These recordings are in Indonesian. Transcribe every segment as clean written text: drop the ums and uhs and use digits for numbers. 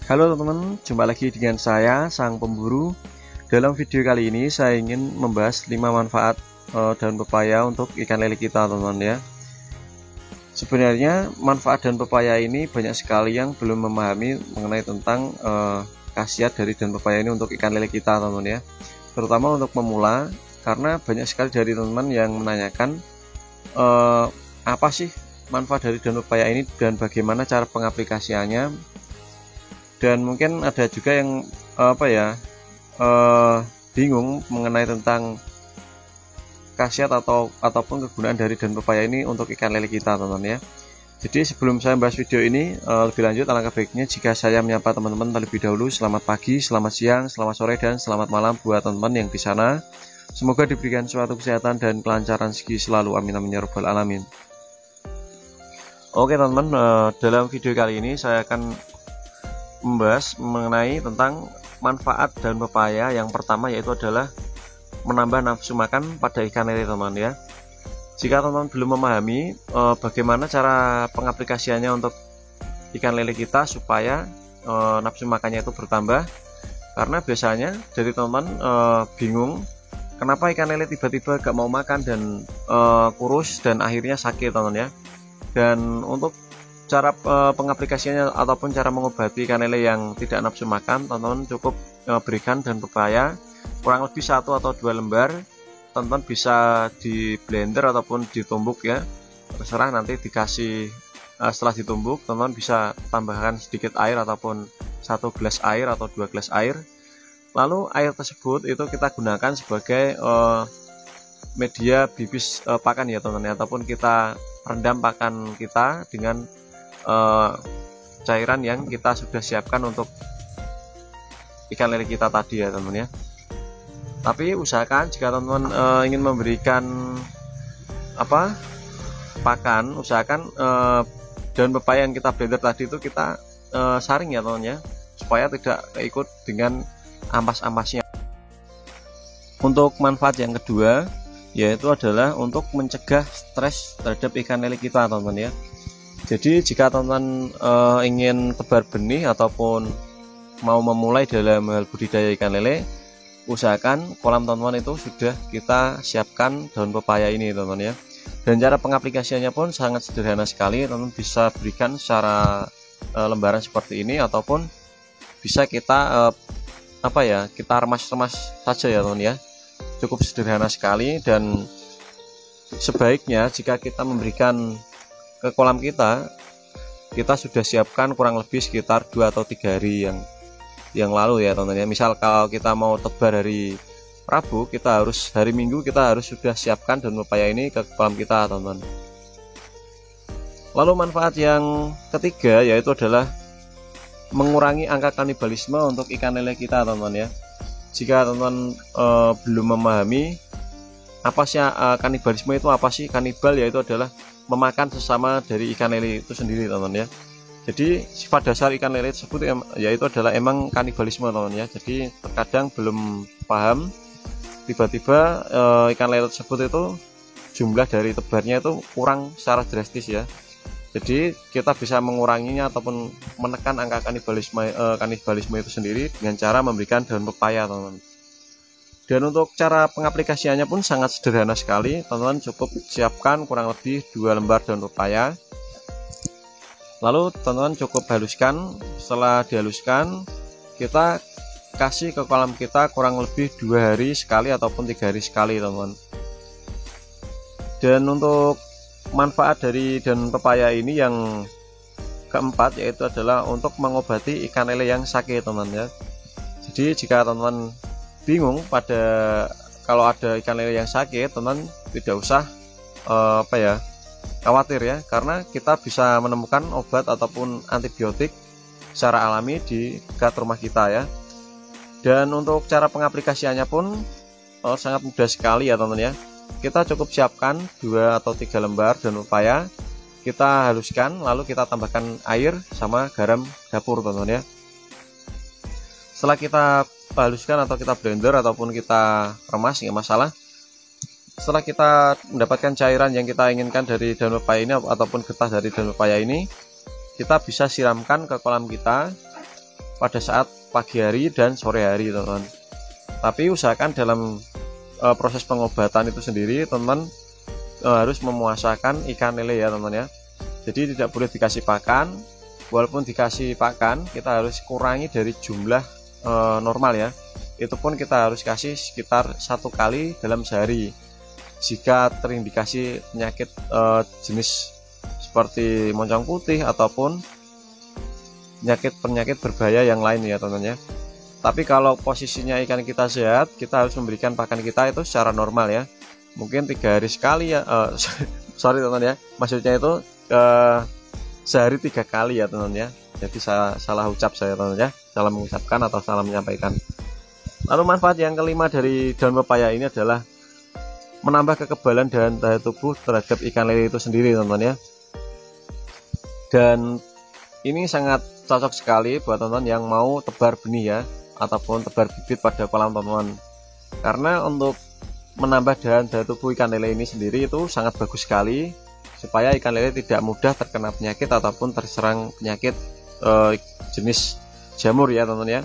Halo teman-teman, jumpa lagi dengan saya Sang Pemburu. Dalam video kali ini saya ingin membahas 5 manfaat daun pepaya untuk ikan lele kita, teman-teman ya. Sebenarnya manfaat daun pepaya ini banyak sekali yang belum memahami mengenai tentang khasiat dari daun pepaya ini untuk ikan lele kita, teman-teman ya. Terutama untuk pemula, karena banyak sekali dari teman-teman yang menanyakan apa sih manfaat dari daun pepaya ini dan bagaimana cara pengaplikasiannya. Dan mungkin ada juga yang bingung mengenai tentang khasiat ataupun kegunaan dari daun pepaya ini untuk ikan lele kita, teman-teman ya. Jadi sebelum saya membahas video ini lebih lanjut, alangkah baiknya jika saya menyapa teman-teman terlebih dahulu. Selamat pagi, selamat siang, selamat sore, dan selamat malam buat teman-teman yang di sana. Semoga diberikan suatu kesehatan dan kelancaran rezeki selalu, amin amin ya rabbal alamin. Oke teman-teman, dalam video kali ini saya akan membahas mengenai tentang manfaat daun pepaya. Yang pertama yaitu adalah menambah nafsu makan pada ikan lele, teman-teman ya. Jika teman-teman belum memahami bagaimana cara pengaplikasiannya untuk ikan lele kita supaya nafsu makannya itu bertambah, karena biasanya dari teman-teman bingung kenapa ikan lele tiba-tiba gak mau makan dan kurus dan akhirnya sakit, teman-teman ya. Dan untuk cara pengaplikasiannya ataupun cara mengobati ikan lele yang tidak nafsu makan, teman-teman cukup berikan daun pepaya kurang lebih 1 atau 2 lembar. Teman-teman bisa di blender ataupun ditumbuk ya, terserah nanti dikasih. Setelah ditumbuk, teman-teman bisa tambahkan sedikit air ataupun 1 gelas air atau 2 gelas air. Lalu air tersebut itu kita gunakan sebagai media bibis pakan ya, teman-teman, ataupun kita rendam pakan kita dengan cairan yang kita sudah siapkan untuk ikan lele kita tadi ya, teman-teman ya. Tapi usahakan jika teman-teman ingin memberikan pakan, usahakan daun pepaya yang kita blender tadi itu kita saring ya, teman-teman ya, supaya tidak ikut dengan ampas-ampasnya. Untuk manfaat yang kedua yaitu adalah untuk mencegah stres terhadap ikan lele kita, teman-teman ya. Jadi jika teman-teman ingin tebar benih ataupun mau memulai dalam hal budidaya ikan lele, usahakan kolam teman-teman itu sudah kita siapkan daun pepaya ini, teman-teman ya. Dan cara pengaplikasiannya pun sangat sederhana sekali, teman-teman bisa berikan secara lembaran seperti ini ataupun bisa kita kita remas-remas saja ya, teman-teman ya. Cukup sederhana sekali, dan sebaiknya jika kita memberikan ke kolam kita sudah siapkan kurang lebih sekitar 2 atau 3 hari yang lalu ya, teman-teman ya. Misal kalau kita mau tebar hari Rabu, kita harus hari Minggu kita harus sudah siapkan daun pepaya ini ke kolam kita, teman-teman. Lalu manfaat yang ketiga yaitu adalah mengurangi angka kanibalisme untuk ikan lele kita, teman-teman ya. Jika teman-teman belum memahami apa sih kanibalisme itu apa sih? Kanibal yaitu adalah memakan sesama dari ikan lele itu sendiri, teman-teman ya. Jadi sifat dasar ikan lele tersebut yaitu adalah emang kanibalisme, teman-teman ya. Jadi terkadang belum paham, tiba-tiba ikan lele tersebut itu jumlah dari tebarnya itu kurang secara drastis ya. Jadi kita bisa menguranginya ataupun menekan angka kanibalisme itu sendiri dengan cara memberikan daun pepaya, teman-teman. Dan untuk cara pengaplikasiannya pun sangat sederhana sekali, teman-teman cukup siapkan kurang lebih 2 lembar daun pepaya. Lalu teman-teman cukup haluskan. Setelah dihaluskan, kita kasih ke kolam kita kurang lebih 2 hari sekali ataupun 3 hari sekali, teman-teman. Dan untuk manfaat dari daun pepaya ini yang keempat yaitu adalah untuk mengobati ikan lele yang sakit, teman-teman ya. Jadi jika teman-teman bingung kalau ada ikan lele yang sakit, teman tidak usah khawatir ya, karena kita bisa menemukan obat ataupun antibiotik secara alami di dekat rumah kita ya. Dan untuk cara pengaplikasiannya pun sangat mudah sekali ya, teman-teman ya. Kita cukup siapkan 2 atau 3 lembar daun pepaya, kita haluskan, lalu kita tambahkan air sama garam dapur, teman-teman ya. Setelah kita haluskan atau kita blender ataupun kita remas, nggak masalah. Setelah kita mendapatkan cairan yang kita inginkan dari daun pepaya ini ataupun getah dari daun pepaya ini, kita bisa siramkan ke kolam kita pada saat pagi hari dan sore hari teman-teman. Tapi usahakan dalam proses pengobatan itu sendiri teman-teman harus memuasakan ikan lele ya teman-teman ya. Jadi tidak boleh dikasih pakan, walaupun dikasih pakan kita harus kurangi dari jumlah normal ya. Itu pun kita harus kasih sekitar 1 kali dalam sehari jika terindikasi penyakit jenis seperti moncong putih ataupun penyakit berbahaya yang lain ya teman-teman ya. Tapi kalau posisinya ikan kita sehat, kita harus memberikan pakan kita itu secara normal ya. Mungkin 3 hari sekali ya, sorry teman-teman ya, maksudnya itu sehari 3 kali ya teman-teman ya. Jadi salah ucap saya teman-teman ya, salah mengucapkan atau salah menyampaikan. Lalu manfaat yang kelima dari daun pepaya ini adalah menambah kekebalan dan daya tubuh terhadap ikan lele itu sendiri teman-teman ya. Dan ini sangat cocok sekali buat teman-teman yang mau tebar benih ya, ataupun tebar bibit pada kolam teman-teman. Karena untuk menambah daya tubuh ikan lele ini sendiri itu sangat bagus sekali, supaya ikan lele tidak mudah terkena penyakit ataupun terserang penyakit jenis jamur ya teman-teman ya.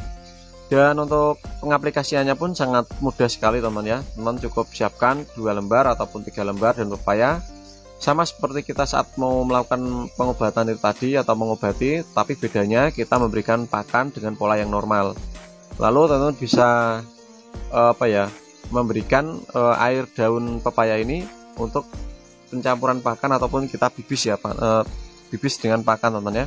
Dan untuk pengaplikasiannya pun sangat mudah sekali teman-teman ya. Teman cukup siapkan 2 lembar ataupun 3 lembar daun pepaya, sama seperti kita saat mau melakukan pengobatan itu tadi atau mengobati, tapi bedanya kita memberikan pakan dengan pola yang normal. Lalu teman-teman bisa memberikan air daun pepaya ini untuk pencampuran pakan ataupun kita bibis ya, bibis dengan pakan teman-teman ya.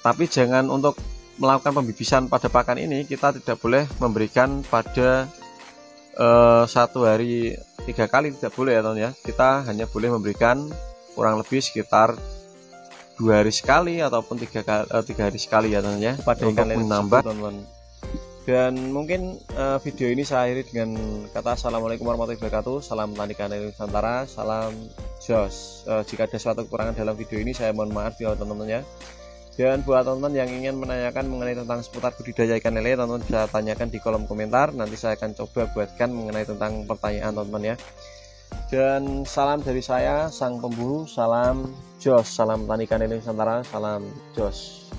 Tapi jangan untuk melakukan pembibisan pada pakan ini, kita tidak boleh memberikan pada 1 hari 3 kali, tidak boleh ya teman ya. Kita hanya boleh memberikan kurang lebih sekitar 2 hari sekali ataupun 3 hari sekali ya teman ya, pada ikan lele menambah teman-teman. Dan mungkin video ini saya akhiri dengan kata assalamualaikum warahmatullahi wabarakatuh. Salam petani ikan lele Nusantara, salam jos. Jika ada suatu kekurangan dalam video ini saya mohon maaf ya teman-teman ya. Dan buat teman-teman yang ingin menanyakan mengenai tentang seputar budidaya ikan lele, teman-teman bisa tanyakan di kolom komentar. Nanti saya akan coba buatkan mengenai tentang pertanyaan teman-teman ya. Dan salam dari saya, sang pemburu, salam jos, salam petani ikan lele Nusantara, salam jos.